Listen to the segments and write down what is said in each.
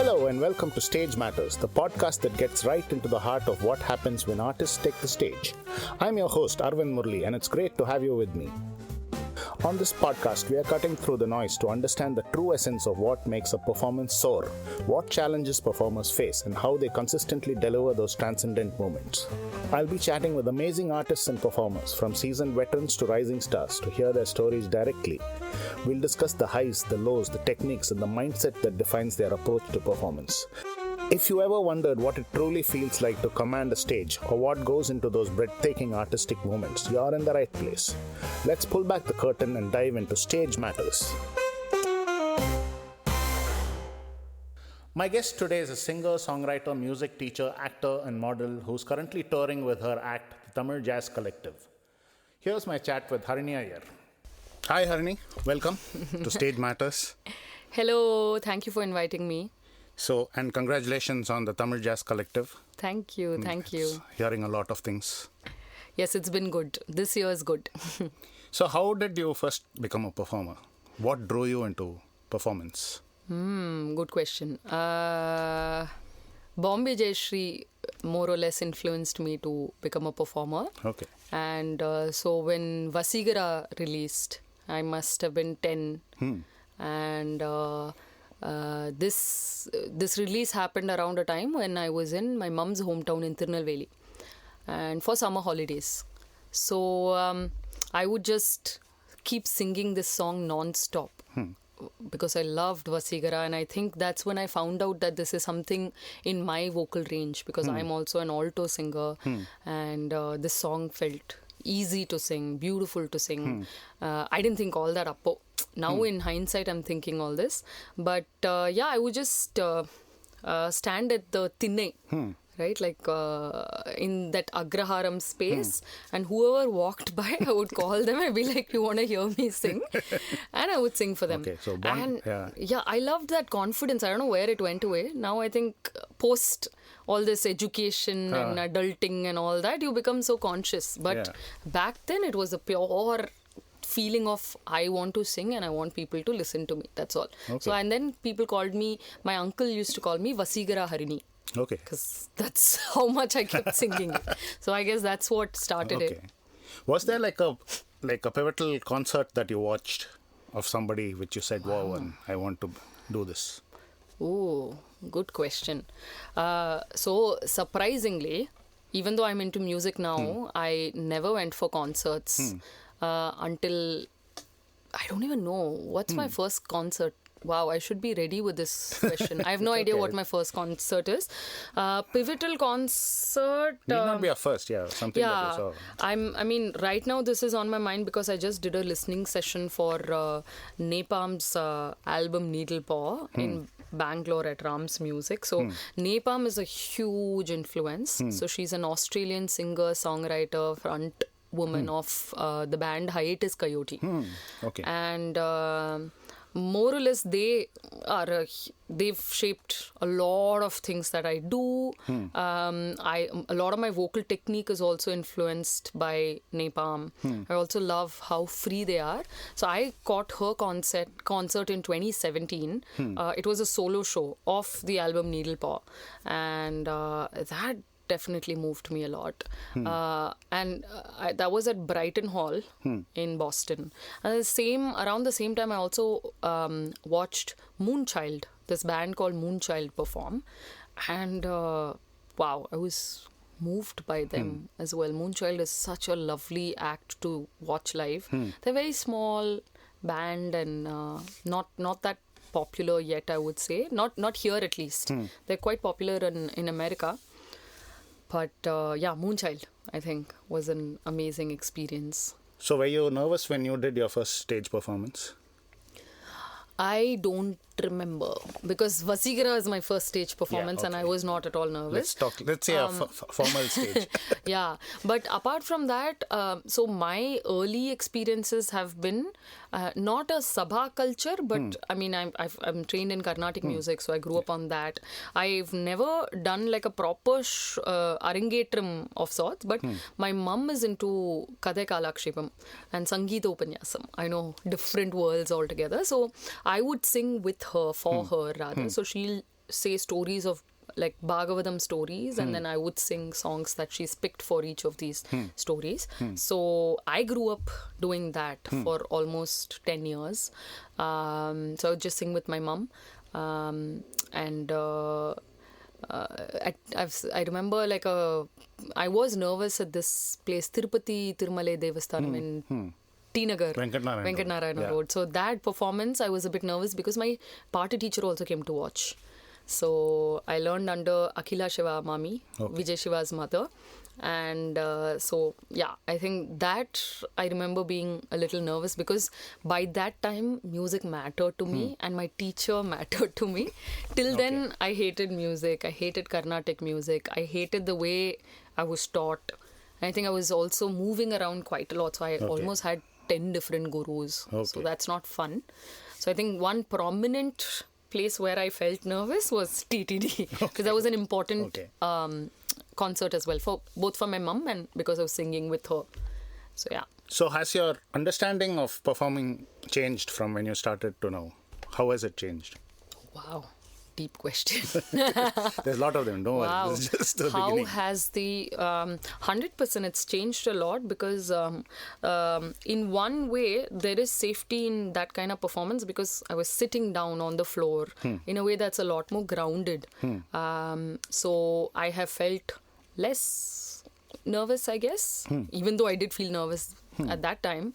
Hello and welcome to Stage Matters, the podcast that gets right into the heart of what happens when artists take the stage. I'm your host, Arvind Murli, and it's great to have you with me. On this podcast, we are cutting through the noise to understand the true essence of what makes a performance soar, what challenges performers face, and how they consistently deliver those transcendent moments. I'll be chatting with amazing artists and performers, from seasoned veterans to rising stars, to hear their stories directly. We'll discuss the highs, the lows, the techniques, and the mindset that defines their approach to performance. If you ever wondered what it truly feels like to command a stage or what goes into those breathtaking artistic moments, you're in the right place. Let's pull back the curtain and dive into Stage Matters. My guest today is a singer, songwriter, music teacher, actor, and model who's currently touring with her act, the Tamil Jazz Collective. Here's my chat with Harini Iyer. Hi Harini, welcome to Stage Matters. Hello, thank you for inviting me. So, and congratulations on the Tamil Jazz Collective. Thank you. Hearing a lot of things. Yes, it's been good. This year is good. So, how did you first become a performer? What drew you into performance? Good question. Bombay Jayashree more or less influenced me to become a performer. Okay. And so when Vaseegara released, I must have been 10. And this release happened around a time when I was in my mum's hometown in Tirunelveli and for summer holidays. So I would just keep singing this song non-stop because I loved Vaseegara, and I think that's when I found out that this is something in my vocal range, because I'm also an alto singer, and this song felt easy to sing, beautiful to sing. I didn't think all that up. Now in hindsight, I'm thinking all this. But I would just stand at the Tinne, right? Like in that Agraharam space. And whoever walked by, I would call them and be like, you want to hear me sing? And I would sing for them. Okay, so I loved that confidence. I don't know where it went away. Now I think post all this education and adulting and all that, you become so conscious. But back then it was a pure feeling of I want to sing and I want people to listen to me. That's all. Okay. So, and then people called me, my uncle used to call me Vaseegara Harini. Okay. Because that's how much I kept singing. So I guess that's what started it. Was there like a pivotal concert that you watched of somebody which you said, wow, and I want to do this? Oh, good question. So surprisingly, even though I'm into music now, I never went for concerts until, I don't even know, what's my first concert? Wow, I should be ready with this question. I have no idea what my first concert is. Pivotal concert. Need not be a first, something that you saw. I mean, right now this is on my mind because I just did a listening session for Napalm's album Needle Paw in Bangalore at Ram's Music. So Napalm is a huge influence. So she's an Australian singer, songwriter, front woman of the band Hiatus Coyote. Okay. And more or less they've shaped a lot of things that I do. A lot of my vocal technique is also influenced by Napalm. I also love how free they are. So I caught her concert in 2017. It was a solo show of the album Needle Paw, and that definitely moved me a lot. And that was at Brighton Hall in Boston. And around the same time, I also watched Moonchild, this band called Moonchild, perform. And wow, I was moved by them as well. Moonchild is such a lovely act to watch live. They're very small band and not that popular yet, I would say. Not here at least. They're quite popular in America. But Moonchild, I think, was an amazing experience. So were you nervous when you did your first stage performance? I don't remember, because Vaseegara is my first stage performance and I was not at all nervous. Let's say a formal stage. But apart from that, so my early experiences have been not a sabha culture, but I mean, I'm trained in Carnatic music, so I grew up on that. I've never done like a proper arangetram of sorts, but my mum is into Kadha Kalakshepam and Sangeeta Upanyasam. I know, different worlds altogether. So I would sing with her, for her rather. So she'll say stories of like Bhagavatam stories, and then I would sing songs that she's picked for each of these stories. So I grew up doing that for almost 10 years. So I would just sing with my mum. And I remember I was nervous at this place, Tirupati Tirumale Devasthanam in T Nagar, Venkatnarayana Road. So that performance, I was a bit nervous because my party teacher also came to watch. So I learned under Akhila Shiva Mami, Vijay Shiva's mother. And so, yeah, I think that I remember being a little nervous because by that time, music mattered to me and my teacher mattered to me. Till then, I hated music. I hated Carnatic music. I hated the way I was taught. And I think I was also moving around quite a lot. So I almost had 10 different gurus. So that's not fun. So I think one prominent place where I felt nervous was TTD because that was an important concert as well, both for my mum and because I was singing with her. So yeah. So has your understanding of performing changed from when you started to now? How has it changed? Wow. Deep question. There's a lot of them. Don't worry. This is just the beginning. How has the 100%? It's changed a lot because in one way there is safety in that kind of performance because I was sitting down on the floor in a way that's a lot more grounded. So I have felt less nervous, I guess, even though I did feel nervous at that time.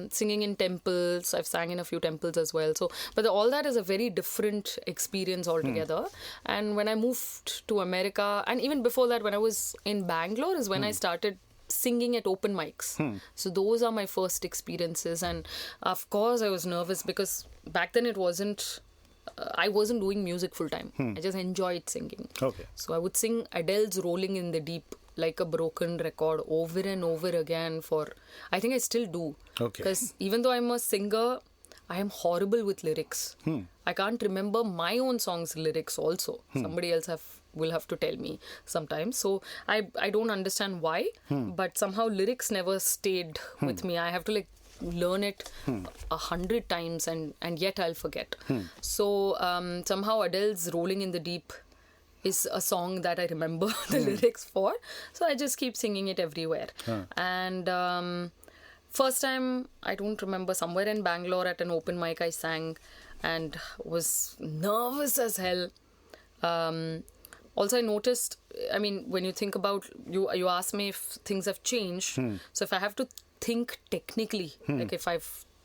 Singing in temples, I've sang in a few temples as well. So, but all that is a very different experience altogether. And when I moved to America, and even before that, when I was in Bangalore, is when I started singing at open mics. So those are my first experiences. And of course, I was nervous because back then it wasn't. I wasn't doing music full time. I just enjoyed singing. So I would sing Adele's Rolling in the Deep like a broken record over and over again I think I still do. Because even though I'm a singer, I am horrible with lyrics. I can't remember my own song's lyrics also. Somebody else will have to tell me sometimes. So I don't understand why, but somehow lyrics never stayed with me. I have to learn it 100 times and yet I'll forget. So somehow Adele's Rolling in the Deep is a song that I remember the lyrics for. So I just keep singing it everywhere. And first time, I don't remember, somewhere in Bangalore at an open mic I sang and was nervous as hell. Also I noticed, I mean, when you think about, you asked me if things have changed. So if I have to think technically,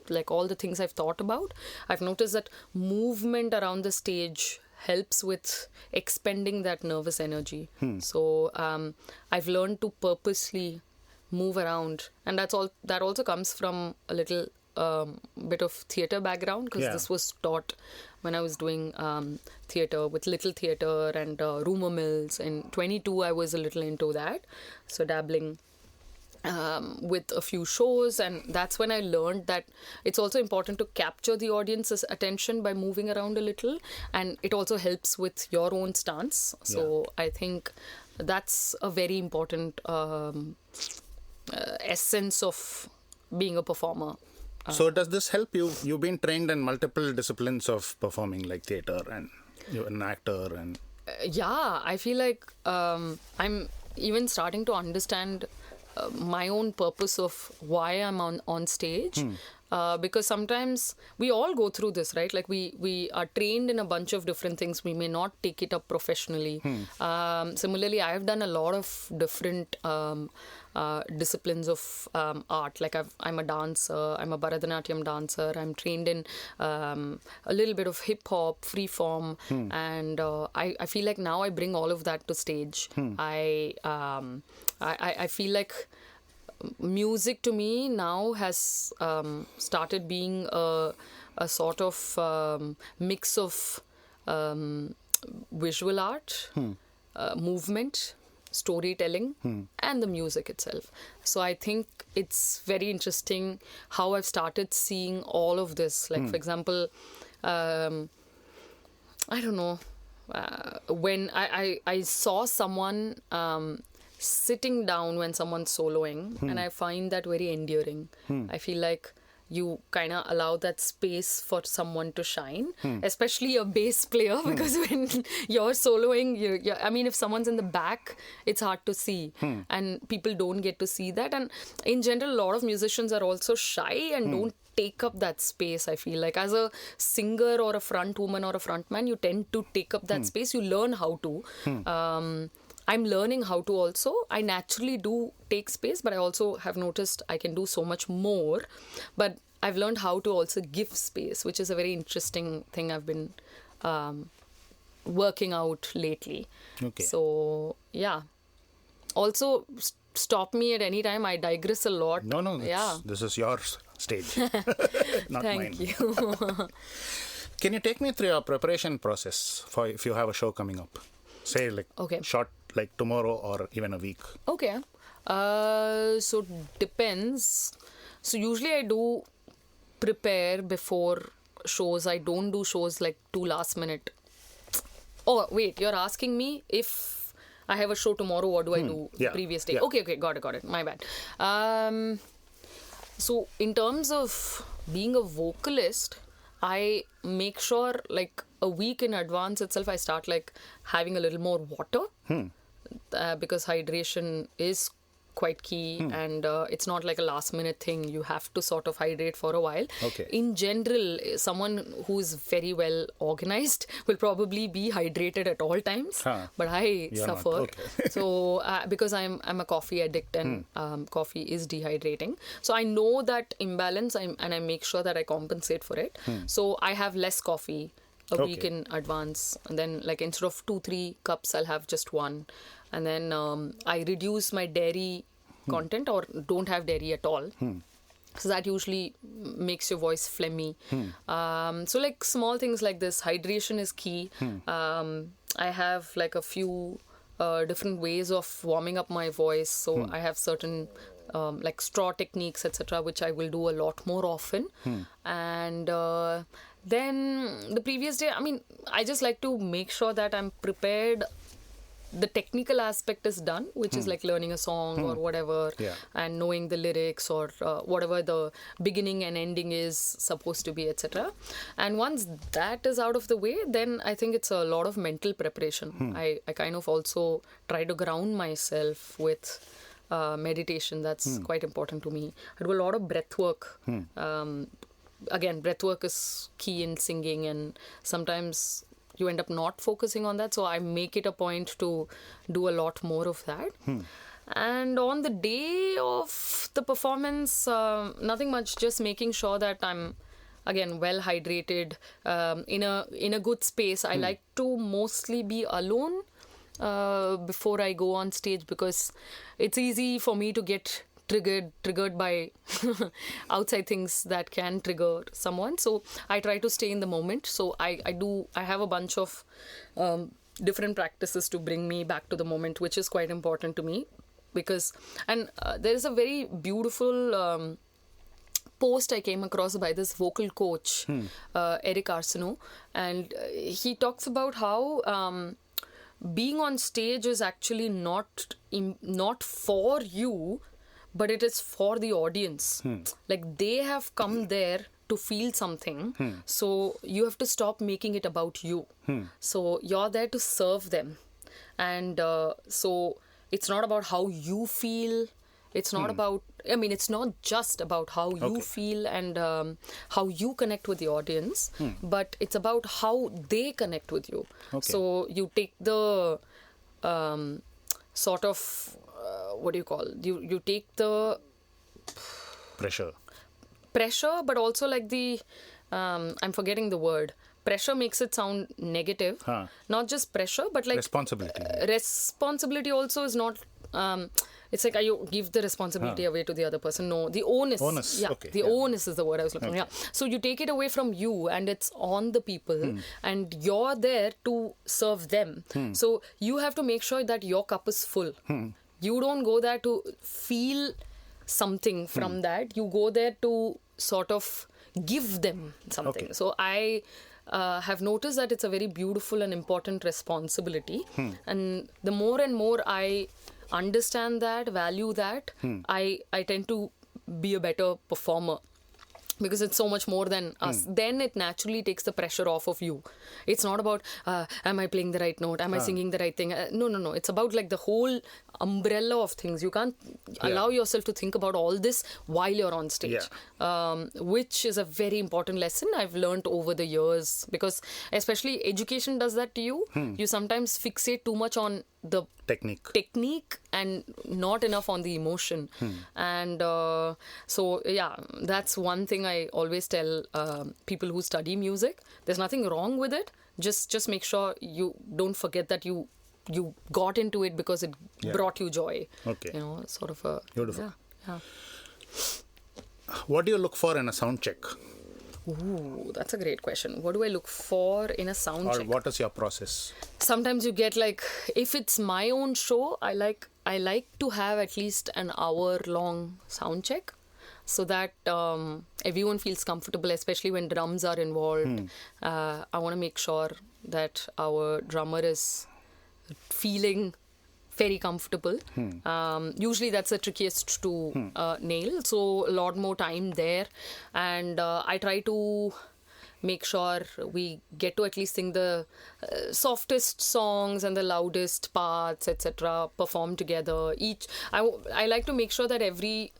like all the things I've thought about, I've noticed that movement around the stage helps with expending that nervous energy. So I've learned to purposely move around, and that also comes from a little bit of theatre background because this was taught when I was doing theatre with Little Theatre and rumour mills. In 22 I was a little into that, so dabbling with a few shows, and that's when I learned that it's also important to capture the audience's attention by moving around a little, and it also helps with your own stance. So I think that's a very important essence of being a performer. So does this help you? You've been trained in multiple disciplines of performing, like theatre, and you're an actor, and I feel like I'm even starting to understand my own purpose of why I'm on stage. Because sometimes we all go through this, right? Like we are trained in a bunch of different things. We may not take it up professionally. Similarly, I've done a lot of different disciplines of art. Like I'm a dancer. I'm a Bharatanatyam dancer. I'm trained in a little bit of hip hop, free form, and I feel like now I bring all of that to stage. I feel like music to me now has started being a sort of mix of visual art, movement, storytelling, and the music itself. So I think it's very interesting how I've started seeing all of this. Like, for example, I don't know, when I saw someone sitting down when someone's soloing, and I find that very endearing. I feel like you kind of allow that space for someone to shine, especially a bass player, because when you're soloing, I mean, if someone's in the back, it's hard to see, and people don't get to see that. And in general, a lot of musicians are also shy and don't take up that space. I feel like as a singer or a front woman or a front man, you tend to take up that space. You learn how to. I'm learning how to also. I naturally do take space, but I also have noticed I can do so much more. But I've learned how to also give space, which is a very interesting thing I've been working out lately. Okay. So, yeah. Also, stop me at any time. I digress a lot. No. Yeah. This is your stage, not mine. Thank you. Can you take me through your preparation process for if you have a show coming up? Say short, like tomorrow or even a week. Okay. So depends. So usually I do prepare before shows. I don't do shows like too last minute. Oh, wait, you're asking me if I have a show tomorrow, what do I do the previous day? Yeah. Okay, got it. My bad. So in terms of being a vocalist, I make sure like a week in advance itself, I start like having a little more water because hydration is quite key and it's not like a last minute thing. You have to sort of hydrate for a while. Okay. In general, someone who's very well organized will probably be hydrated at all times, but I suffer. Okay. So because I'm a coffee addict and coffee is dehydrating. So I know that imbalance and I make sure that I compensate for it. So I have less coffee a week in advance, and then like instead of 2-3 cups, I'll have just one. And then I reduce my dairy content or don't have dairy at all. So that usually makes your voice phlegmy. So like small things like this, hydration is key. I have like a few different ways of warming up my voice. So I have certain like straw techniques, etc., which I will do a lot more often. And then the previous day, I mean, I just like to make sure that I'm prepared. The technical aspect is done, which is like learning a song or whatever, and knowing the lyrics or whatever the beginning and ending is supposed to be, etc. And once that is out of the way, then I think it's a lot of mental preparation. I kind of also try to ground myself with meditation. That's quite important to me. I do a lot of breath work. Again, breath work is key in singing, and sometimes you end up not focusing on that. So I make it a point to do a lot more of that. And on the day of the performance, nothing much, just making sure that I'm, again, well hydrated, in a good space. I like to mostly be alone before I go on stage, because it's easy for me to get triggered by outside things that can trigger someone. So I try to stay in the moment. So I have a bunch of different practices to bring me back to the moment, which is quite important to me, because there is a very beautiful post I came across by this vocal coach, Eric Arsenault, and he talks about how being on stage is actually not for you, but it is for the audience. Like they have come there to feel something. So you have to stop making it about you. So you're there to serve them. And so it's not about how you feel. It's not about, I mean, it's not just about how you feel and how you connect with the audience, but it's about how they connect with you. So you take the sort of, what do you call? You take the Pressure, but also like the, I'm forgetting the word. Pressure makes it sound negative. Not just pressure, but like responsibility. Responsibility also is not, it's like you give the responsibility away to the other person. No, the onus. Yeah, onus is the word I was looking for. Yeah. So you take it away from you and it's on the people and you're there to serve them. So you have to make sure that your cup is full. You don't go there to feel something from that. You go there to sort of give them something. So I have noticed that it's a very beautiful and important responsibility. And the more and more I understand that, value that, I tend to be a better performer. because it's so much more than us, then it naturally takes the pressure off of you. It's not about, am I playing the right note? Am I singing the right thing? No. It's about like the whole umbrella of things. You can't allow yourself to think about all this while you're on stage, which is a very important lesson I've learned over the years, because especially education does that to you. You sometimes fixate too much on the technique and not enough on the emotion. And so that's one thing I always tell people who study music. There's nothing wrong with it. Just make sure you don't forget that you got into it because it brought you joy. Okay. You know, sort of a... Beautiful. Yeah. What do you look for in a sound check? Ooh, that's a great question. What do I look for in a sound check? Or what is your process? Sometimes you get like, if it's my own show, I like to have at least an hour-long sound check, so that everyone feels comfortable, especially when drums are involved. I want to make sure that our drummer is feeling very comfortable. Usually that's the trickiest to nail, so a lot more time there. And I try to make sure we get to at least sing the softest songs and the loudest parts, etc., perform together. I like to make sure that every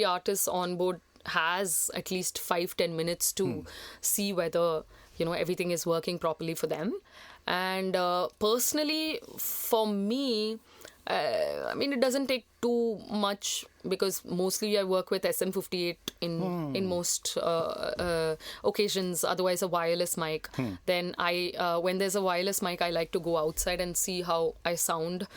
artist on board has at least 5-10 minutes to see whether everything is working properly for them. And personally, for me, it doesn't take too much, because mostly I work with SM58 in most occasions, otherwise a wireless mic. Then when there's a wireless mic, I like to go outside and see how I sound,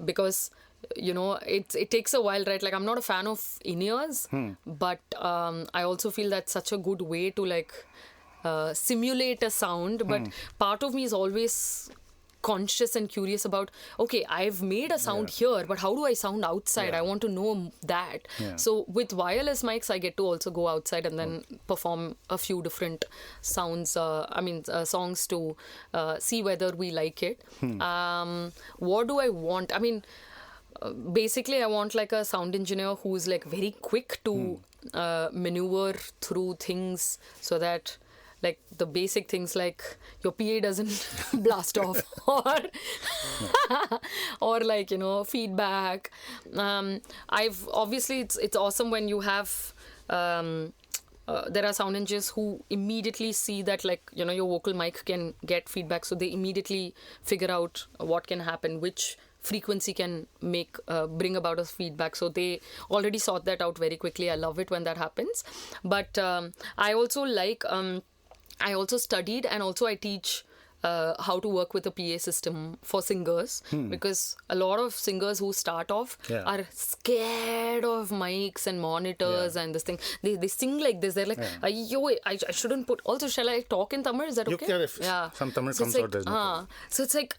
because it takes a while, right? Like, I'm not a fan of in-ears, but I also feel that's such a good way to like simulate a sound. But part of me is always conscious and curious about, okay, I've made a sound here, but how do I sound outside? I want to know that. So with wireless mics, I get to also go outside and then perform a few different sounds, songs to see whether we like it. What do I want? Basically, I want like a sound engineer who's like very quick to maneuver through things, so that like the basic things like your PA doesn't blast off, or like feedback. It's awesome when you have there are sound engineers who immediately see that your vocal mic can get feedback, so they immediately figure out what can happen, which frequency can bring about a feedback. So they already sort that out very quickly. I love it when that happens. But I also I also studied and also I teach how to work with a PA system for singers, because a lot of singers who start off are scared of mics and monitors and this thing. They sing like this. They're like, I shouldn't put... Also, shall I talk in Tamil? Is that okay? You can, some Tamil comes out, there's no problem. So it's like,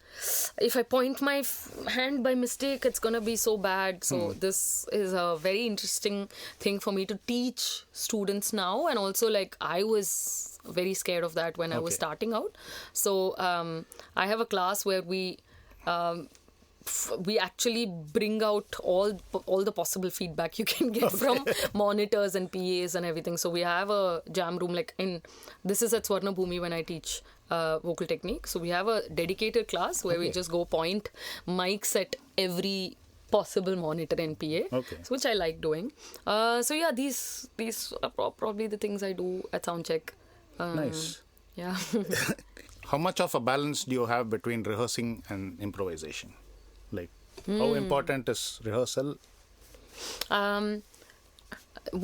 if I point my hand by mistake, it's going to be so bad. So this is a very interesting thing for me to teach students now. And also, like, I was very scared of that when I was starting out. So I have a class where we actually bring out all the possible feedback you can get from monitors and PAs and everything. So we have a jam room, this is at Swarna Bhumi when I teach vocal technique. So we have a dedicated class where we just go point mics at every possible monitor and PA, so which I like doing. These are probably the things I do at soundcheck. Nice. Yeah. How much of a balance do you have between rehearsing and improvisation? Like, how important is rehearsal? We're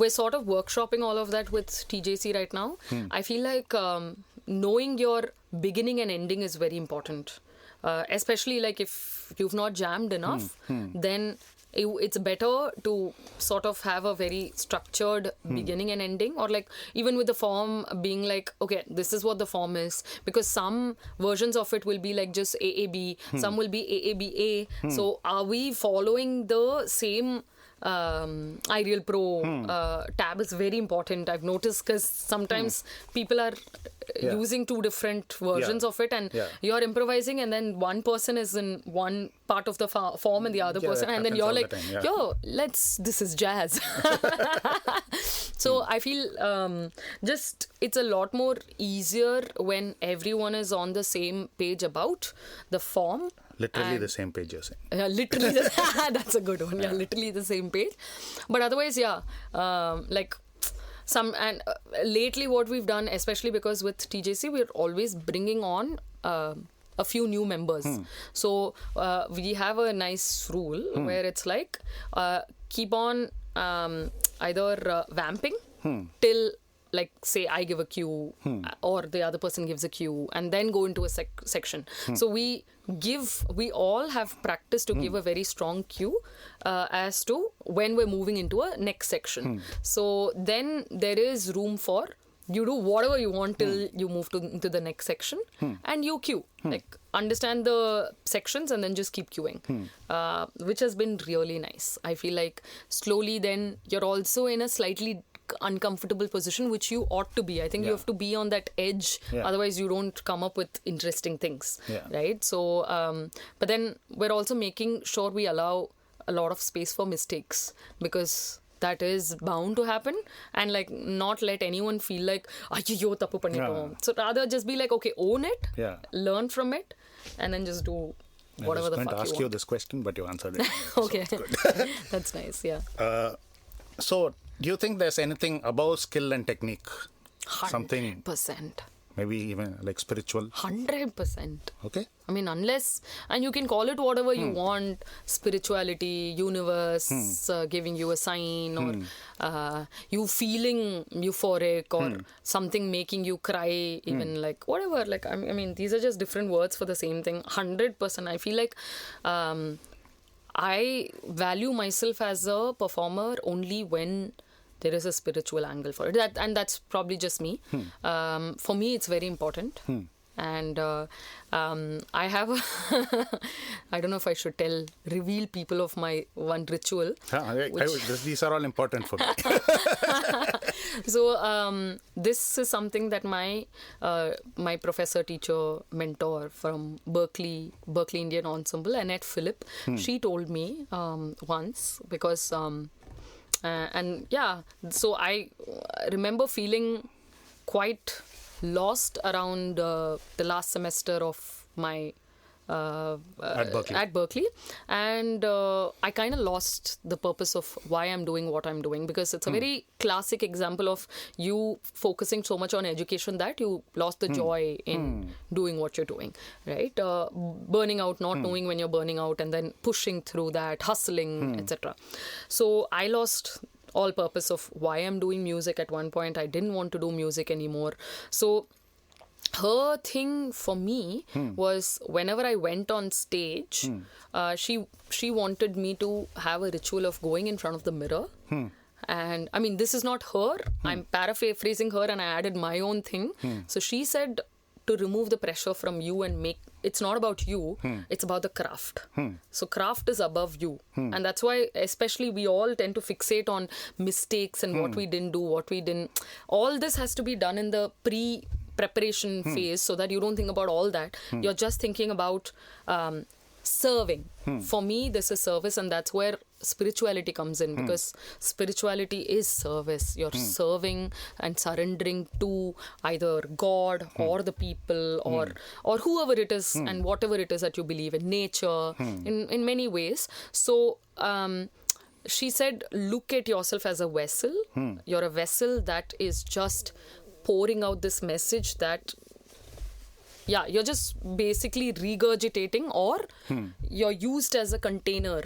sort of workshopping all of that with TJC right now. I feel like knowing your beginning and ending is very important. Especially like if you've not jammed enough, then it's better to sort of have a very structured beginning and ending, or like even with the form being like, okay, this is what the form is, because some versions of it will be like just AAB, some will be AABA. So are we following the same Ideal Pro tab is very important. I've noticed because sometimes people are using two different versions of it, and you're improvising, and then one person is in one part of the form and the other person, and then you're like, yo, this is jazz. So I feel it's a lot more easier when everyone is on the same page about the form. Literally the same page, you're saying. Literally, that's a good one. Yeah, literally the same page. But otherwise, lately what we've done, especially because with TJC, we're always bringing on a few new members. So we have a nice rule where it's like keep on either vamping till, like, say I give a cue or the other person gives a cue, and then go into a section. So we all have practiced to give a very strong cue as to when we're moving into a next section. So then there is room for you do whatever you want till you move into the next section, and you cue. Like, understand the sections and then just keep queuing, which has been really nice. I feel like slowly then you're also in a slightly uncomfortable position, which you ought to be. I think you have to be on that edge, otherwise you don't come up with interesting things, right? So but then we're also making sure we allow a lot of space for mistakes, because that is bound to happen, and like not let anyone feel like ayyo tappu pannittom. So rather just be like, okay, own it, learn from it, and then just do whatever the fuck you want. I was going to ask you this question, but you answered it. Okay. So that's nice. So do you think there's anything above skill and technique? 100%. Something maybe even like spiritual? 100%. Okay. I mean, unless, and you can call it whatever you want, spirituality, universe giving you a sign, or you feeling euphoric, or something making you cry, even like whatever. Like, I mean, these are just different words for the same thing. 100%. I feel like I value myself as a performer only when there is a spiritual angle for it. And that's probably just me. For me, it's very important. And I have I don't know if I should reveal people of my one ritual. These are all important for me. So this is something that my professor, teacher, mentor from Berkeley Indian Ensemble, Annette Phillip, she told me once, because so I remember feeling quite lost around the last semester of my at Berkeley, and I kind of lost the purpose of why I'm doing what I'm doing, because it's a very classic example of you focusing so much on education that you lost the joy in doing what you're doing, right? Burning out, not knowing when you're burning out, and then pushing through that, hustling, etc. So I lost all purpose of why I'm doing music. At one point, I didn't want to do music anymore. So her thing for me was, whenever I went on stage, she wanted me to have a ritual of going in front of the mirror. And I mean, this is not her. I'm paraphrasing her, and I added my own thing. So she said to remove the pressure from you and make it's not about you, it's about the craft. So craft is above you. And that's why especially we all tend to fixate on mistakes and what we didn't do, what we didn't. All this has to be done in the preparation phase, so that you don't think about all that. You're just thinking about serving. For me, this is service, and that's where spirituality comes in, because spirituality is service. You're serving and surrendering to either God or the people or whoever it is and whatever it is that you believe in, nature, in many ways. So she said, look at yourself as a vessel. You're a vessel that is just pouring out this message that you're just basically regurgitating, or you're used as a container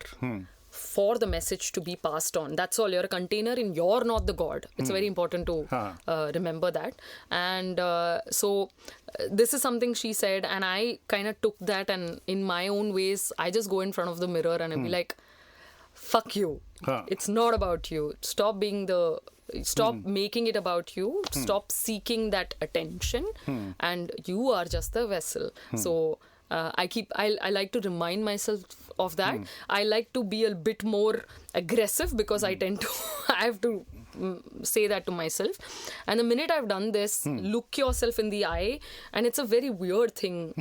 for the message to be passed on. That's all. You're a container and you're not the God. It's very important to remember that. And so this is something she said, and I kind of took that, and in my own ways, I just go in front of the mirror and I'll be like, fuck you. It's not about you. Stop making it about you. Stop seeking that attention, and you are just the vessel. So I like to remind myself of that. I like to be a bit more aggressive because I tend to, I have to say that to myself. And the minute I've done this, look yourself in the eye, and it's a very weird thing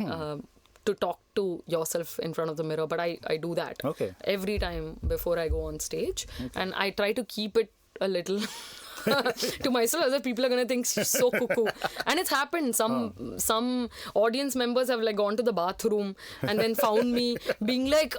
to talk to yourself in front of the mirror, but I do that every time before I go on stage. And I try to keep it a little to myself, as if people are going to think she's so cuckoo. And it's happened. Some audience members have like gone to the bathroom and then found me being like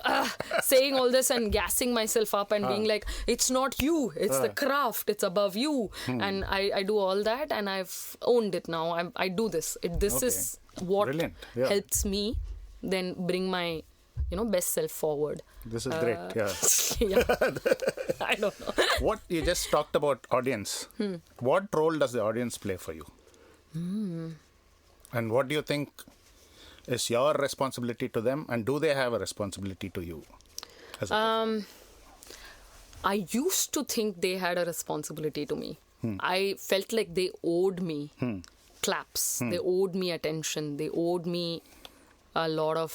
saying all this and gassing myself up and being like, it's not you, it's the craft, it's above you. And I do all that, and I've owned it now. I do this. This is what helps me then bring my best self forward. This is great. Yeah. I don't know. What you just talked about audience. What role does the audience play for you? And what do you think is your responsibility to them, and do they have a responsibility to you? I used to think they had a responsibility to me. I felt like they owed me claps. They owed me attention. They owed me a lot of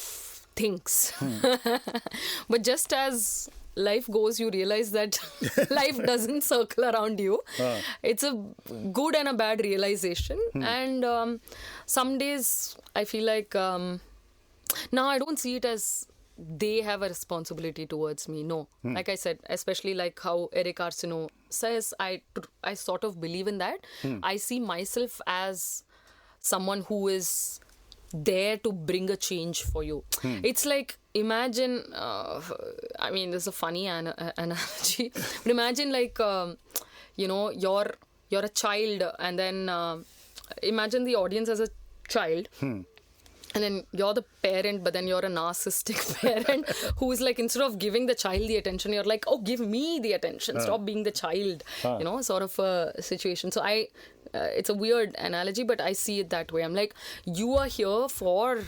things. But just as life goes, you realize that life doesn't circle around you. It's a good and a bad realization. And some days I feel like now I don't see it as they have a responsibility towards me. No. Like I said, especially like how Eric Arsenault says, I sort of believe in that. I see myself as someone who is there to bring a change for you. It's like, imagine, I mean, this is a funny analogy, but imagine like, you're a child, and then imagine the audience as a child. And then you're the parent, but then you're a narcissistic parent who's like, instead of giving the child the attention, you're like, oh, give me the attention. Stop being the child, sort of a situation. So it's a weird analogy, but I see it that way. I'm like, you are here for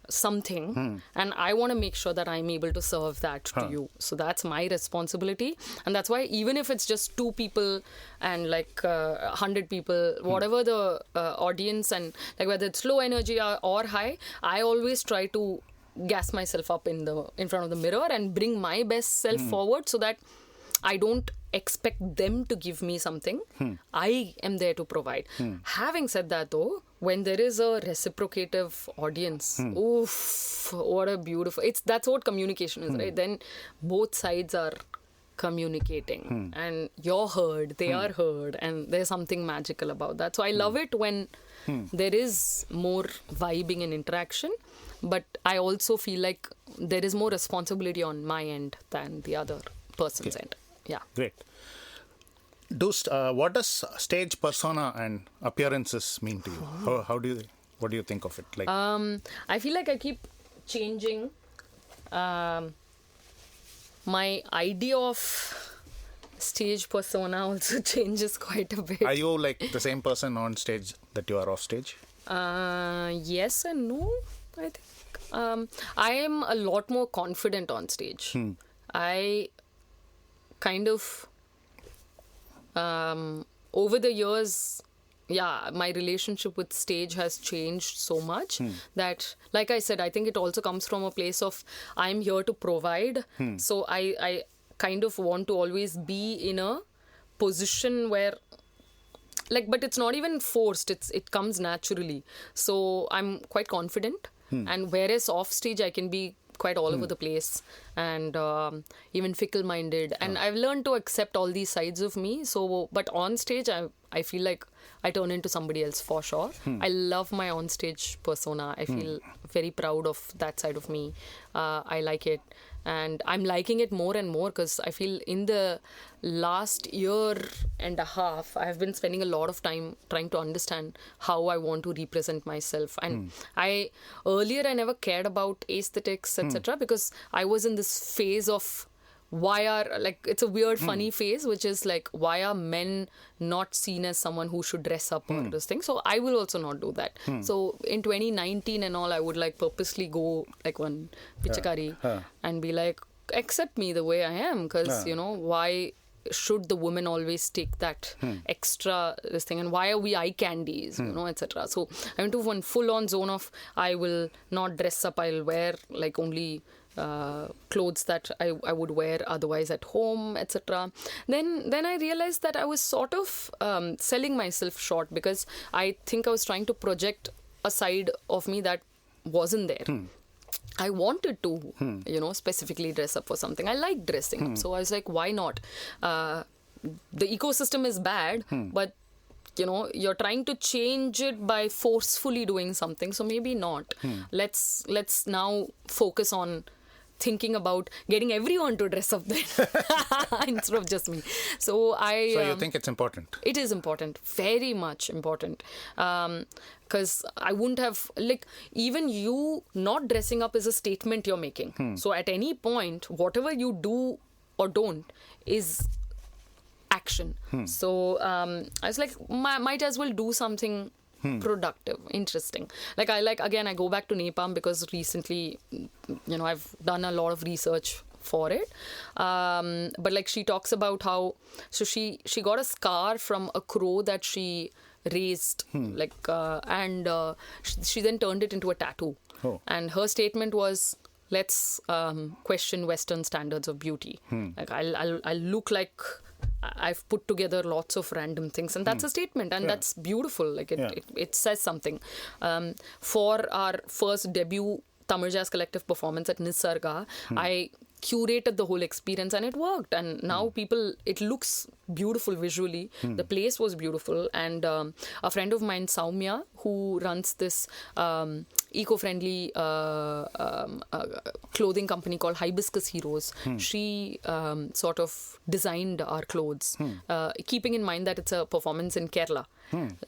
something, and I want to make sure that I'm able to serve that to you. So that's my responsibility. And that's why even if it's just 2 people and like 100 people, whatever the audience, and like whether it's low energy or high, I always try to gas myself up in front of the mirror and bring my best self forward, so that I don't expect them to give me something. I am there to provide. Having said that though, when there is a reciprocative audience, oof, what a beautiful... That's what communication is, right? Then both sides are communicating and you're heard, they are heard, and there's something magical about that. So I love it when there is more vibing and interaction, but I also feel like there is more responsibility on my end than the other person's end. Yeah. Great. What does stage persona and appearances mean to you? What do you think of it? Like, I feel like I keep changing my idea of stage persona also changes quite a bit. Are you like the same person on stage that you are off stage? Yes and no, I think. I am a lot more confident on stage. I kind of over the years, my relationship with stage has changed so much that, like I said, I think it also comes from a place of I'm here to provide. So I kind of want to always be in a position where, like, but it's not even forced. It comes naturally. So I'm quite confident. And whereas off stage, I can be quite all over the place and even fickle-minded. And I've learned to accept all these sides of me. So, but on stage, I feel like I turn into somebody else for sure. I love my on-stage persona. I feel very proud of that side of me. I like it. And I'm liking it more and more because I feel in the last year and a half, I've been spending a lot of time trying to understand how I want to represent myself. And earlier I never cared about aesthetics, etc. because I was in this phase of it's a weird, funny phase, which is like, why are men not seen as someone who should dress up or this thing? So I will also not do that. So in 2019 and all, I would like purposely go like one pichakari and be like, accept me the way I am, because why should the woman always take that extra this thing, and why are we eye candies, etc. So I went to one full-on zone of I will not dress up, I'll wear like only clothes that I would wear otherwise at home, etc. Then I realized that I was sort of selling myself short, because I think I was trying to project a side of me that wasn't there. I wanted to, specifically dress up for something. I like dressing up. So I was like, why not? The ecosystem is bad, but, you're trying to change it by forcefully doing something. So maybe not. Let's now focus on thinking about getting everyone to dress up then instead of just me. So you think it's important? It is important. Very much important. Because I wouldn't have, even you not dressing up is a statement you're making. So at any point, whatever you do or don't is action. So I was like, might as well do something productive, interesting. I go back to napalm because recently, I've done a lot of research for it. But she talks about how, so she got a scar from a crow that she raised, and she then turned it into a tattoo. And her statement was, let's question Western standards of beauty. I'll look like I've put together lots of random things, and that's a statement, and that's beautiful. It says something. For our first debut Tamil Jazz Collective performance at Nisarga, I curated the whole experience, and it worked. And now it looks beautiful visually. The place was beautiful, and a friend of mine, Saumya, who runs this eco-friendly clothing company called Hibiscus Heroes, she sort of designed our clothes, keeping in mind that it's a performance in Kerala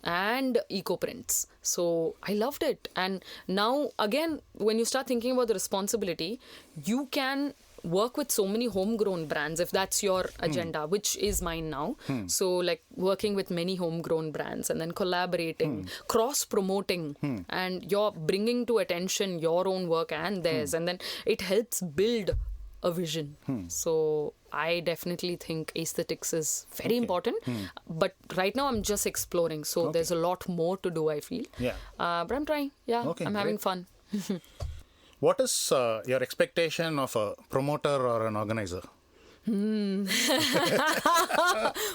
and eco prints. So I loved it. And now again, when you start thinking about the responsibility, you can work with so many homegrown brands if that's your agenda, which is mine now. So working with many homegrown brands and then collaborating, cross-promoting, and you're bringing to attention your own work and theirs, and then it helps build a vision. So I definitely think aesthetics is very important, but right now I'm just exploring, so there's a lot more to do, I feel. But I'm trying. I'm having fun. What is your expectation of a promoter or an organizer?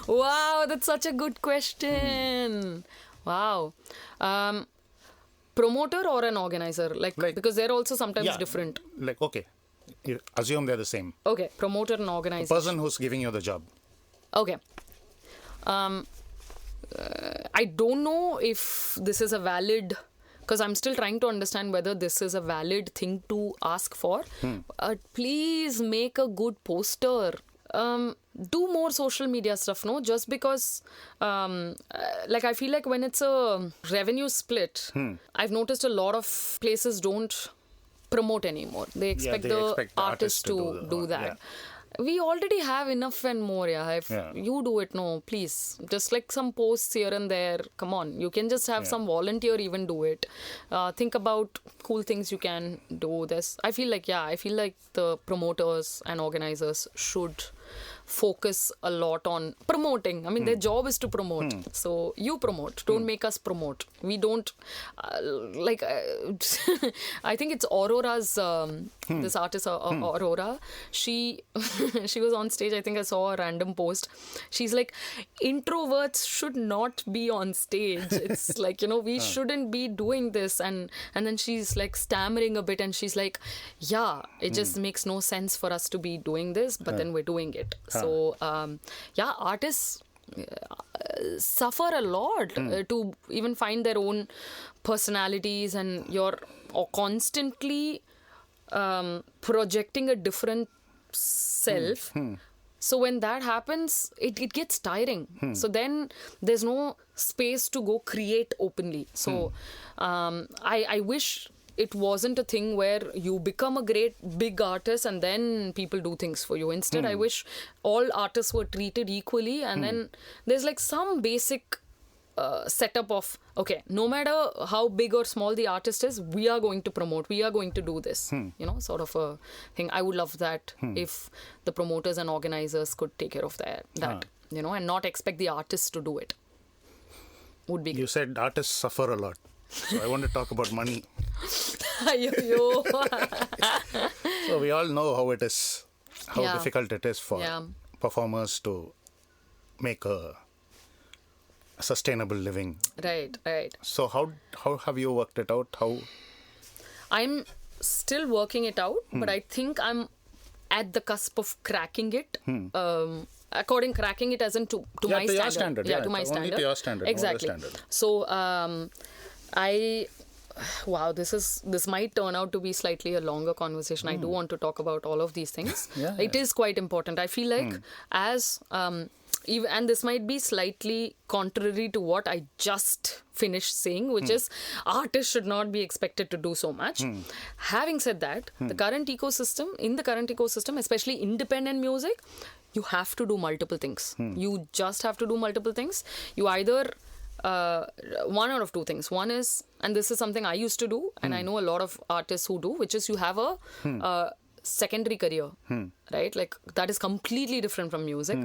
Wow, that's such a good question. Wow. Promoter or an organizer? Because they're also sometimes different. Assume they're the same. Okay, promoter and organizer. The person who's giving you the job. Okay. I don't know if this is a valid... Because I'm still trying to understand whether this is a valid thing to ask for. Please make a good poster. Do more social media stuff, no? Just because, I feel like when it's a revenue split, I've noticed a lot of places don't promote anymore. They expect the artist to do that. Yeah. We already have enough and more, If you do it, no, please. Just some posts here and there. Come on. You can just have some volunteer even do it. Think about cool things you can do. I feel like the promoters and organizers should focus a lot on promoting. I mean, their job is to promote. So you promote. Don't make us promote. We don't, I think it's Aurora's, this artist, Aurora. She was on stage. I think I saw a random post. She's like, introverts should not be on stage. It's we shouldn't be doing this. And then she's stammering a bit, and she's like, it just makes no sense for us to be doing this, but then we're doing it. So, artists suffer a lot to even find their own personalities, and you're constantly projecting a different self. So when that happens, it gets tiring. So then there's no space to go create openly. So I wish it wasn't a thing where you become a great big artist and then people do things for you. Instead, I wish all artists were treated equally, and then there's some basic setup of, okay, no matter how big or small the artist is, we are going to promote, we are going to do this, sort of a thing. I would love that if the promoters and organizers could take care of that, and not expect the artists to do it. Would be. You said artists suffer a lot. So I want to talk about money. So we all know how it is, how difficult it is for performers to make a sustainable living. Right. So how have you worked it out? How? I'm still working it out, but I think I'm at the cusp of cracking it. Cracking it as in to my to standard. Your standard. To my standard. Only to your standard. Exactly. So this might turn out to be slightly a longer conversation. I do want to talk about all of these things. It is quite important. I feel like and this might be slightly contrary to what I just finished saying, which is artists should not be expected to do so much. Having said that, in the current ecosystem, especially independent music, you have to do multiple things. You just have to do multiple things. You either one out of two things. One is, and this is something I used to do, and I know a lot of artists who do, which is you have a secondary career, right? Like that is completely different from music.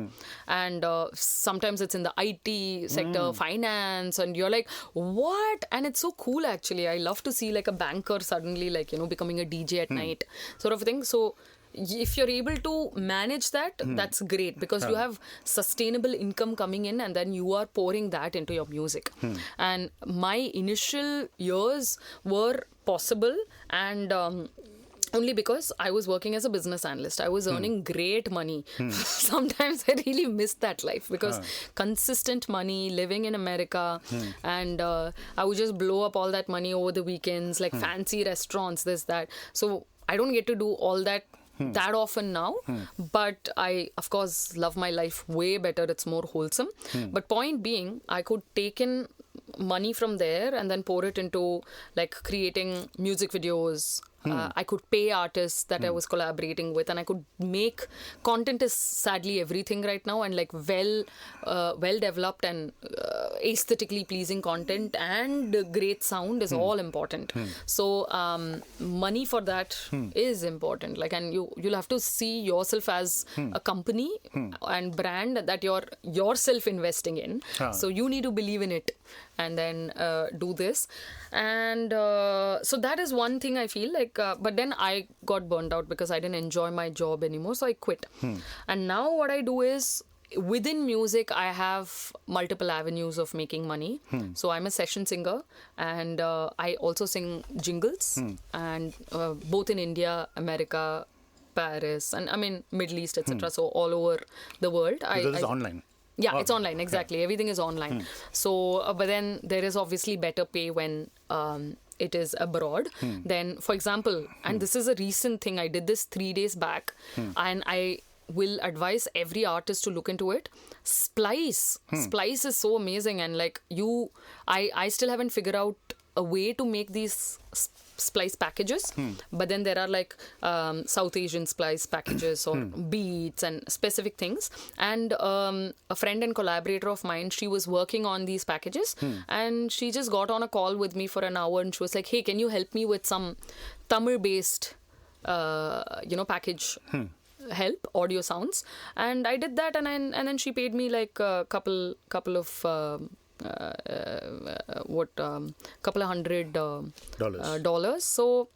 And sometimes it's in the IT sector, finance, and you're like, what? And it's so cool actually. I love to see like a banker suddenly becoming a DJ at night sort of thing. So if you're able to manage that, that's great, because you have sustainable income coming in and then you are pouring that into your music. And my initial years were possible and only because I was working as a business analyst. I was earning great money. Sometimes I really missed that life because consistent money, living in America, and I would just blow up all that money over the weekends, like fancy restaurants, this, that. So I don't get to do all that often now, but I of course love my life way better. It's more wholesome. But point being, I could take in money from there and then pour it into like creating music videos. I could pay artists that I was collaborating with, and I could make content. Is sadly everything right now, and like well developed and aesthetically pleasing content and great sound is all important. So money for that is important. Like, and you'll have to see yourself as a company and brand that you're yourself investing in. So you need to believe in it and then do this. And so that is one thing I feel like, but then I got burned out because I didn't enjoy my job anymore, so I quit. And now what I do is, within music, I have multiple avenues of making money. So I'm a session singer, and I also sing jingles, and both in India, America, Paris, and I mean Middle East, etc. So all over the world. Because it's online. Yeah, it's online, exactly. Everything is online. So, but then there is obviously better pay when it is abroad. Then, for example, and this is a recent thing, I did this 3 days back, and I will advise every artist to look into it. Splice. Splice is so amazing, and like I still haven't figured out a way to make these splice packages, but then there are like South Asian splice packages or beats and specific things. And a friend and collaborator of mine, she was working on these packages, and she just got on a call with me for an hour, and she was like, hey, can you help me with some Tamil based package help, audio sounds? And I did that, and then she paid me like a couple of couple of $100 So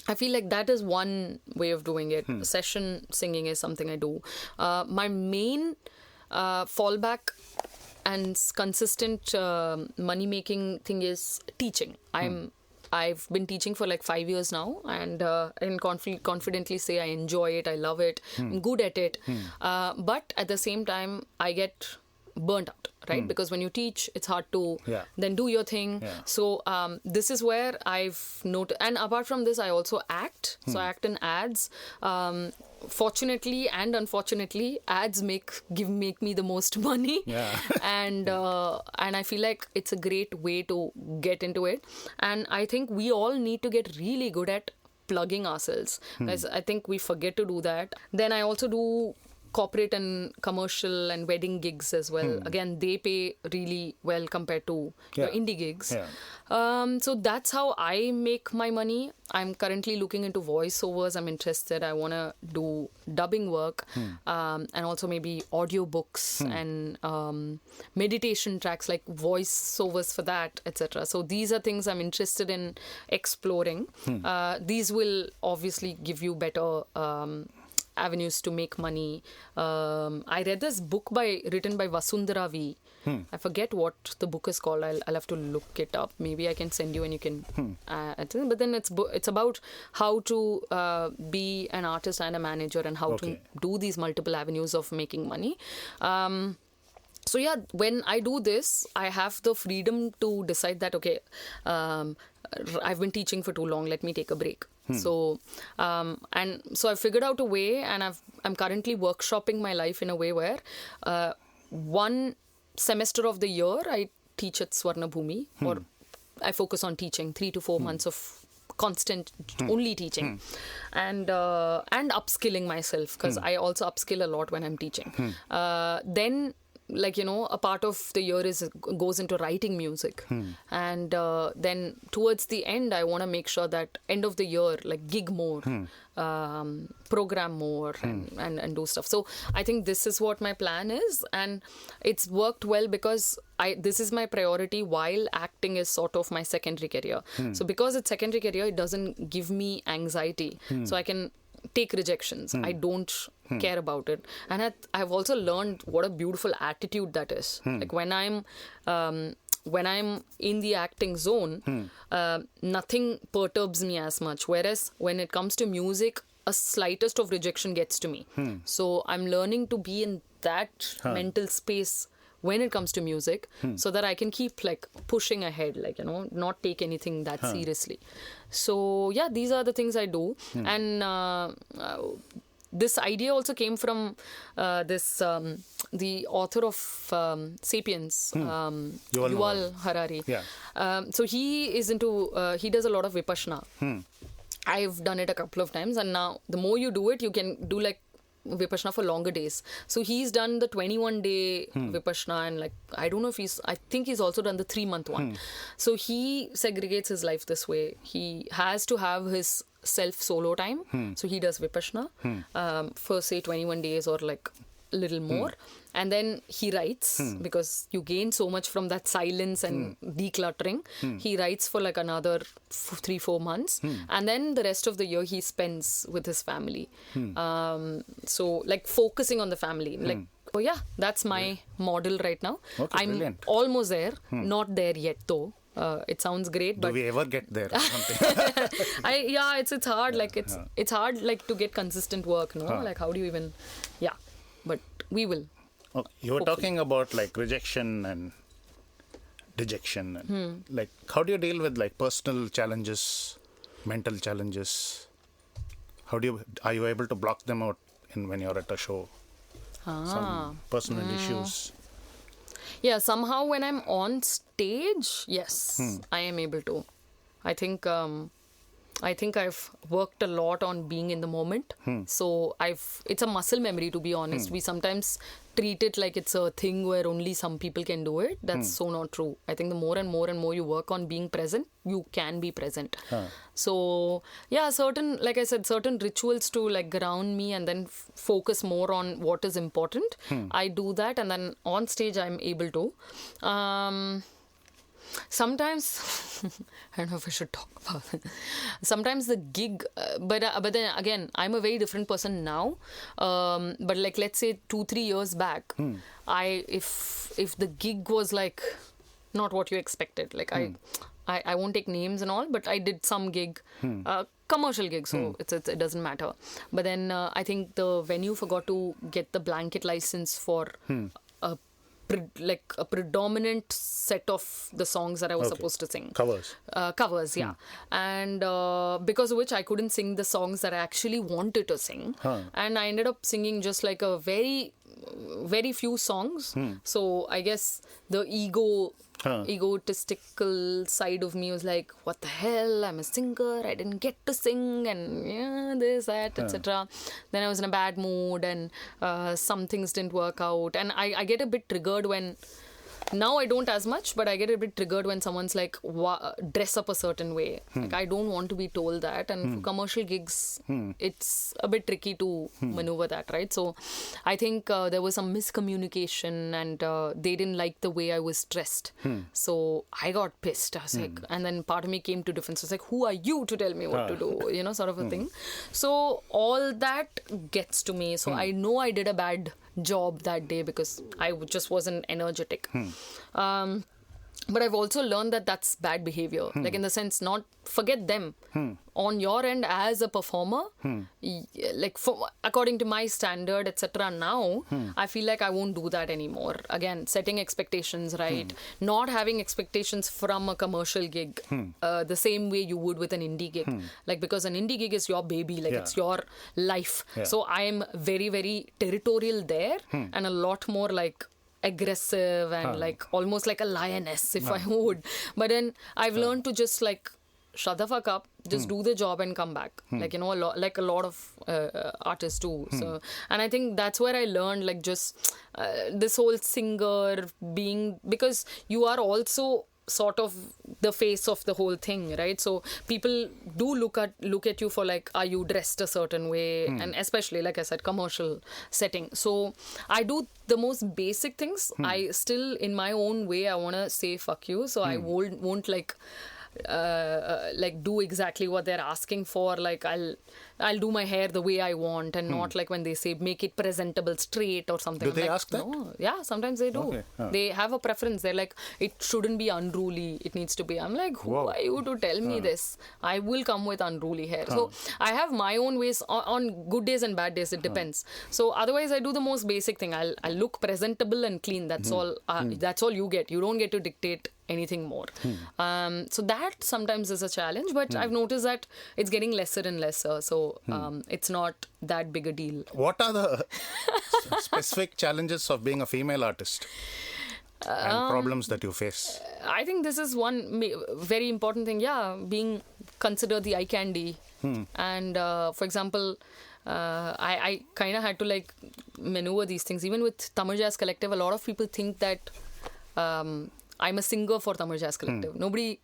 I feel like that is one way of doing it. Session singing is something I do. My main fallback and consistent money making thing is teaching. I've been teaching for like 5 years now, and I can confidently say I enjoy it. I love it. I'm good at it. But at the same time, I get burnt out, right? Because when you teach, it's hard to then do your thing. So this is where I've noted. And apart from this, I also act. So I act in ads. Fortunately and unfortunately, ads make me the most money. And I feel like it's a great way to get into it. And I think we all need to get really good at plugging ourselves. I think we forget to do that. Then I also do corporate and commercial and wedding gigs as well. Again, they pay really well compared to your indie gigs. So that's how I make my money. I'm currently looking into voiceovers. I'm interested. I want to do dubbing work and also maybe audiobooks and meditation tracks, like voiceovers for that, etc. So these are things I'm interested in exploring. These will obviously give you better avenues to make money. I read this book written by Vasundhara V. I forget what the book is called. I'll have to look it up. Maybe I can send you and you can. But then it's about how to be an artist and a manager and how to do these multiple avenues of making money. So yeah, when I do this, I have the freedom to decide that, okay, I've been teaching for too long, let me take a break. So I figured out a way, and I'm currently workshopping my life in a way where one semester of the year I teach at Swarna Bhumi, or I focus on teaching 3 to 4 months of constant only teaching and upskilling myself, because I also upskill a lot when I'm teaching. Then a part of the year goes into writing music. And then towards the end, I want to make sure that end of the year, gig more, program more and do stuff. So I think this is what my plan is. And it's worked well because this is my priority while acting is sort of my secondary career. So because it's secondary career, it doesn't give me anxiety. So I can take rejections. I don't care about it. And I've also learned what a beautiful attitude that is. Like when I'm in the acting zone, nothing perturbs me as much. Whereas when it comes to music, a slightest of rejection gets to me. So I'm learning to be in that mental space when it comes to music, so that I can keep pushing ahead, not take anything that seriously. So yeah, these are the things I do. And this idea also came from the author of Sapiens, Yuval Harari. So he is he does a lot of Vipassana. I've done it a couple of times, and now the more you do it, you can do Vipassana for longer days. So he's done the 21-day Vipassana, and I don't know if I think he's also done the 3-month one. So he segregates his life this way. He has to have his self solo time. So he does Vipassana for say 21 days or a little more. And then he writes, because you gain so much from that silence and decluttering. He writes for another 3-4 months. And then the rest of the year he spends with his family. So focusing on the family. Oh yeah, that's my model right now. Okay, I'm brilliant. Almost there. Not there yet though. It sounds great, but do we ever get there or something? It's hard. It's hard to get consistent work. No, how do you even? Yeah, but we will. Okay. You were talking about rejection and dejection. And, how do you deal with personal challenges, mental challenges? Are you able to block them out when you're at a show? Some personal issues. Yeah, somehow when I'm on stage, yes, I am able to. I think I've worked a lot on being in the moment. So it's a muscle memory, to be honest. We sometimes treat it like it's a thing where only some people can do it. That's so not true. I think the more and more you work on being present, you can be present. So yeah, certain rituals to ground me and then focus more on what is important. I do that, and then on stage I'm able to. Sometimes, I don't know if I should talk about it. Sometimes the gig, but then again, I'm a very different person now. But let's say 2-3 years back, if the gig was not what you expected, I won't take names and all, but I did some gig, commercial gig, so it doesn't matter. But then I think the venue forgot to get the blanket license for a predominant set of the songs that I was supposed to sing. Covers, yeah. And because of which I couldn't sing the songs that I actually wanted to sing. And I ended up singing just a very very few songs. So I guess the egotistical side of me was like, what the hell, I'm a singer, I didn't get to sing, and this, that, etc. Then I was in a bad mood, and some things didn't work out, and I get a bit triggered when, now I don't as much, but I get a bit triggered when someone's like, dress up a certain way. Like, I don't want to be told that, and for commercial gigs, it's a bit tricky to maneuver that, right? So I think there was some miscommunication, and they didn't like the way I was dressed. So I got pissed. I was like, and then part of me came to defense. I was like, who are you to tell me what to do? You know, sort of a thing. So all that gets to me. So I know I did a bad job that day because I just wasn't energetic. But I've also learned that that's bad behavior. Like, in the sense, not forget them. On your end as a performer, like, according to my standard, etc. now, I feel like I won't do that anymore. Again, setting expectations right. Not having expectations from a commercial gig the same way you would with an indie gig. Like, because an indie gig is your baby. Like, it's your life. So I'm very, very territorial there, and a lot more like aggressive and like almost like a lioness if I would. But then I've learned to just like shut the fuck up, just do the job and come back. Like, you know, a lot of artists do. So, and I think that's where I learned, like, just this whole singer being, because you are also sort of the face of the whole thing, right? So people do look at you for like, are you dressed a certain way? And especially, like I said, commercial setting. So I do the most basic things. I still, in my own way, I want to say fuck you. So I won't like do exactly what they're asking for. Like, I'll do my hair the way I want, and not like when they say make it presentable straight or something. Do they ask that? No. Yeah, sometimes they do. Okay. They have a preference. They're like, it shouldn't be unruly, it needs to be. I'm like, who are you to tell me this? I will come with unruly hair. So I have my own ways. On good days and bad days, it depends. So otherwise, I do the most basic thing. I'll look presentable and clean. That's all. That's all you get. You don't get to dictate anything more. So that sometimes is a challenge, but I've noticed that it's getting lesser and lesser. So it's not that big a deal. What are the specific challenges of being a female artist and problems that you face? I think this is one very important thing. Yeah, being considered the eye candy. And for example, I kind of had to like maneuver these things. Even with Tamil Jazz Collective, a lot of people think that I'm a singer for Tamil Jazz Collective. Nobody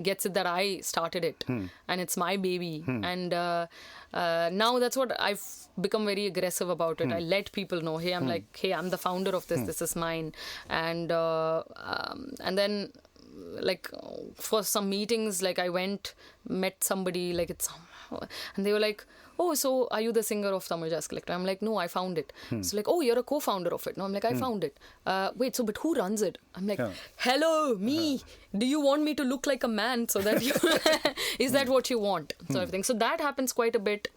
gets it that I started it, and it's my baby. And now that's what I've become very aggressive about it. I let people know, hey, I'm like, hey, I'm the founder of this. This is mine. And then, like, for some meetings, like, I met somebody, like, and they were like, oh, so are you the singer of Tamil Jazz Collective? I'm like, no, I found it. So like, oh, you're a co-founder of it. No, I'm like, I found it. Wait, so but who runs it? I'm like, hello, me. Do you want me to look like a man so that you is that what you want? Sort of thing. So that happens quite a bit.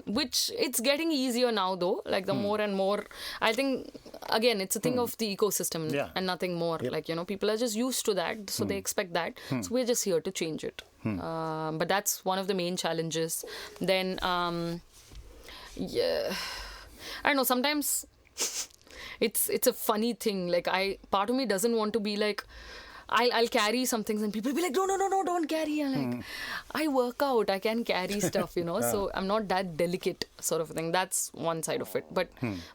Which it's getting easier now though, like the more and more, I think, again, it's a thing of the ecosystem and nothing more. Like, you know, people are just used to that, so they expect that. So we're just here to change it. But that's one of the main challenges. Then, yeah, I don't know, sometimes it's a funny thing. Like, part of me doesn't want to be like, I'll carry some things and people will be like, no, don't carry. I'm like, I work out, I can carry stuff, you know, so I'm not that delicate sort of thing. That's one side of it. But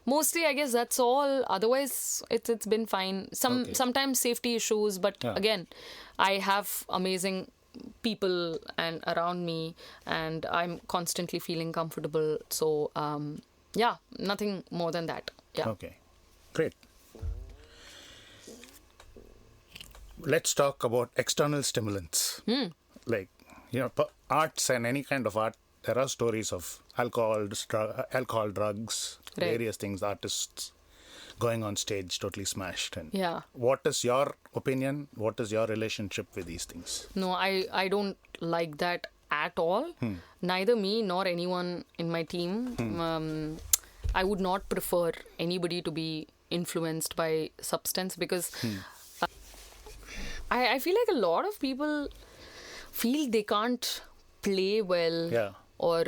mostly, I guess that's all. Otherwise, it's been fine. Sometimes safety issues, but again, I have amazing people and around me, and I'm constantly feeling comfortable. So, yeah, nothing more than that. Yeah. Okay, great. Let's talk about external stimulants. Like, you know, arts and any kind of art, there are stories of alcohol, drugs, various things, artists going on stage totally smashed. And what is your opinion? What is your relationship with these things? No, I don't like that at all. Neither me nor anyone in my team. I would not prefer anybody to be influenced by substance because... I feel like a lot of people feel they can't play well or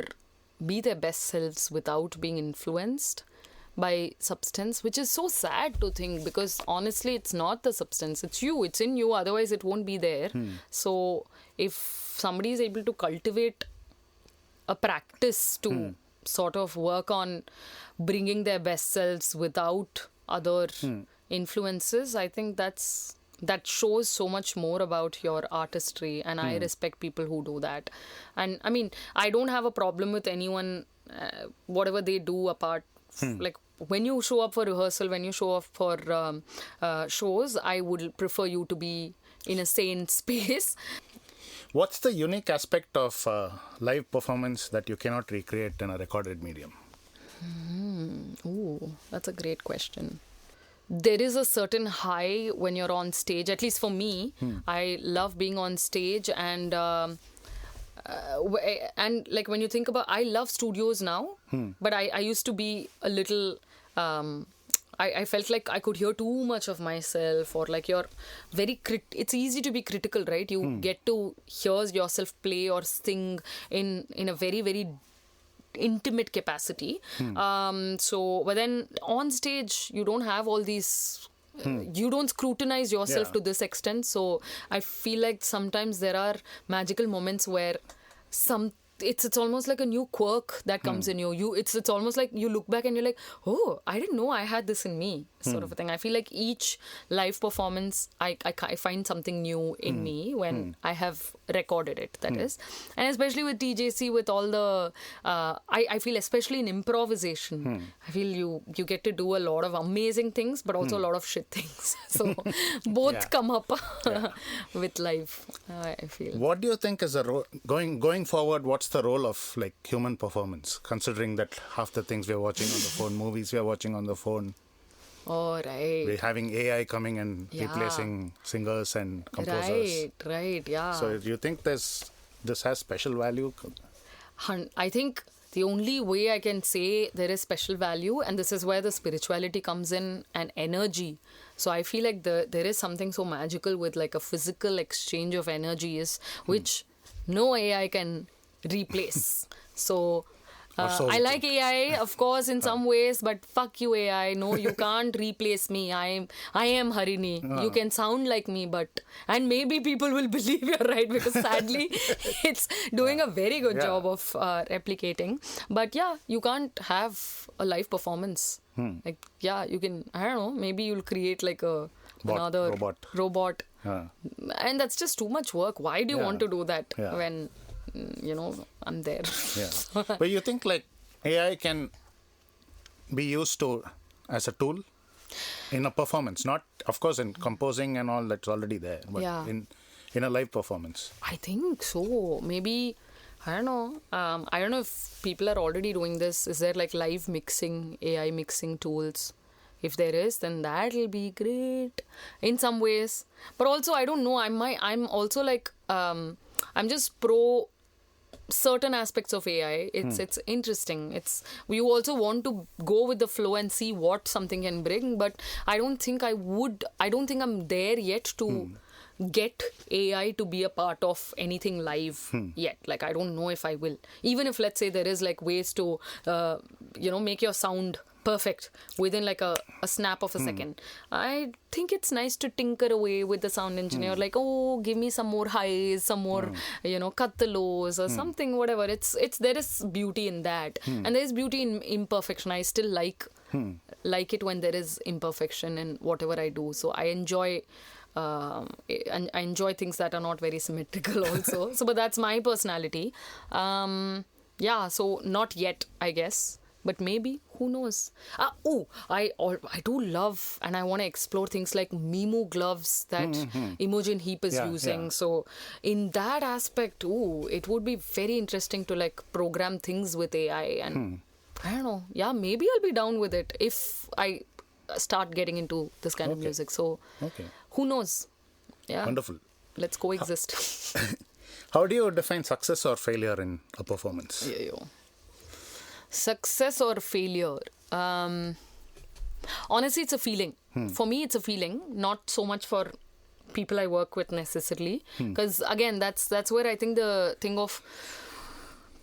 be their best selves without being influenced. by substance, which is so sad to think, because honestly it's not the substance, it's you, it's in you, otherwise it won't be there. So if somebody is able to cultivate a practice to sort of work on bringing their best selves without other influences, I think that shows so much more about your artistry, and I respect people who do that. And I mean, I don't have a problem with anyone, whatever they do apart. Like when you show up for rehearsal, when you show up for shows, I would prefer you to be in a sane space. What's the unique aspect of live performance that you cannot recreate in a recorded medium? Ooh, that's a great question. There is a certain high when you're on stage, at least for me. I love being on stage, and like when you think about, I love studios now, but I used to be a little, I felt like I could hear too much of myself, or like you're very, it's easy to be critical, right? You get to hear yourself play or sing in a very, very intimate capacity. But then on stage, you don't have all these, you don't scrutinize yourself to this extent. So I feel like sometimes there are magical moments where it's almost like a new quirk that comes in you. It's almost like you look back and you're like, oh, I didn't know I had this in me, sort of a thing. I feel like each live performance, I find something new in me when I have recorded it, that is. And especially with TJC, with all the, I feel especially in improvisation, I feel you get to do a lot of amazing things, but also a lot of shit things. So both come up with live, I feel. What do you think is the role, going forward, what's the role of like human performance, considering that half the things we're watching on the phone, movies we're watching on the phone, oh right, we're having AI coming and replacing singers and composers, right, yeah. So do you think this has special value? I think the only way I can say there is special value, and this is where the spirituality comes in, and energy. So I feel like there is something so magical with like a physical exchange of energies, which no AI can replace. So I like AI, of course, in some ways, but fuck you, AI. No, you can't replace me. I am Harini. You can sound like me, and maybe people will believe you're right, because sadly, it's doing a very good job of replicating. But yeah, you can't have a live performance. Like, yeah, you can, I don't know, maybe you'll create like another robot. And that's just too much work. Why do you want to do that when, I'm there? But you think like AI can be used as a tool in a performance, not of course in composing and all that's already there, but in a live performance? I think so. Maybe, I don't know. I don't know if people are already doing this. Is there like live mixing, AI mixing tools? If there is, then that'll be great in some ways. But also, I don't know. I'm also like, I'm just pro certain aspects of AI. It's interesting. You also want to go with the flow and see what something can bring. But I don't think I'm there yet to get AI to be a part of anything live yet. Like, I don't know if I will. Even if, let's say, there is like ways to, make your sound perfect within like a snap of a second. I think it's nice to tinker away with the sound engineer, like, oh, give me some more highs, some more, cut the lows or something, whatever. There is beauty in that. And there is beauty in imperfection. I still like it when there is imperfection in whatever I do. So I enjoy things that are not very symmetrical also. But that's my personality. So not yet, I guess. But maybe, who knows? I do love, and I want to explore things like Mimu gloves that Imogen Heap is using. Yeah. So in that aspect, it would be very interesting to like program things with AI. And I don't know. Yeah, maybe I'll be down with it if I start getting into this kind of music. So who knows? Yeah. Wonderful. Let's coexist. How do you define success or failure in a performance? Success or failure? Honestly, it's a feeling. For me, it's a feeling, not so much for people I work with necessarily. Because again, that's where I think the thing of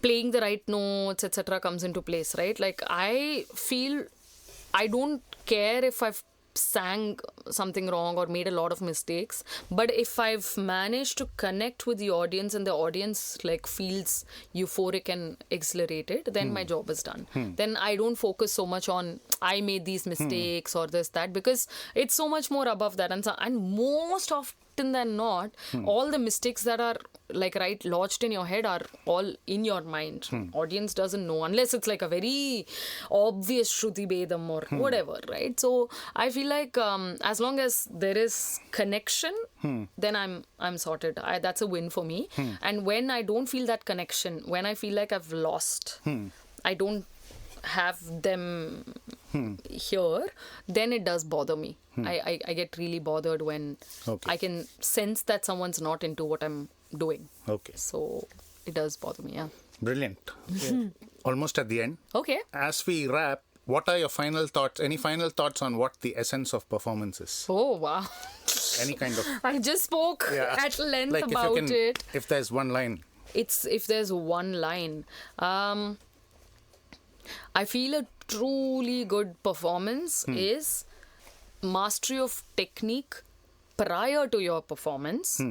playing the right notes, etc. comes into place, right? Like, I feel I don't care if I've sang something wrong or made a lot of mistakes, but if I've managed to connect with the audience and the audience like feels euphoric and exhilarated, then my job is done. Then I don't focus so much on I made these mistakes or this that, because it's so much more above that. And most often than not, all the mistakes that are like lodged in your head are all in your mind. Audience doesn't know unless it's like a very obvious Shruti Bedam or whatever, right? So I feel like as long as there is connection, then I'm sorted. That's a win for me. And when I don't feel that connection, when I feel like I've lost, I don't have them here, then it does bother me. I get really bothered when I can sense that someone's not into what I'm doing. Okay. So it does bother me, yeah. Brilliant. Almost at the end. Okay. As we wrap, what are your final thoughts? Any final thoughts on what the essence of performance is? Oh, wow. Any kind of... I just spoke at length like about it. If there's one line. If there's one line. I feel a truly good performance is mastery of technique prior to your performance,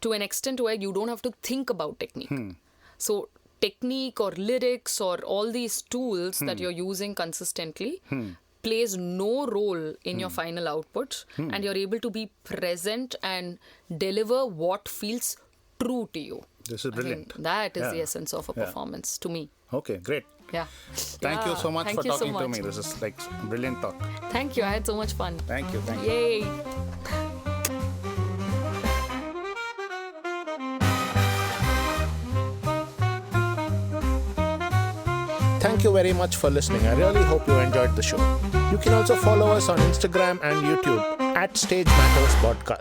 to an extent where you don't have to think about technique. So technique or lyrics or all these tools that you're using consistently plays no role in your final output, and you're able to be present and deliver what feels true to you. This is brilliant. I think that is the essence of a performance to me. Okay, great. Yeah. Thank you so much for talking to me. This is like brilliant talk. Thank you. I had so much fun. Thank you. Yay. Thank you very much for listening. I really hope you enjoyed the show. You can also follow us on Instagram and YouTube at Stage Matters Podcast.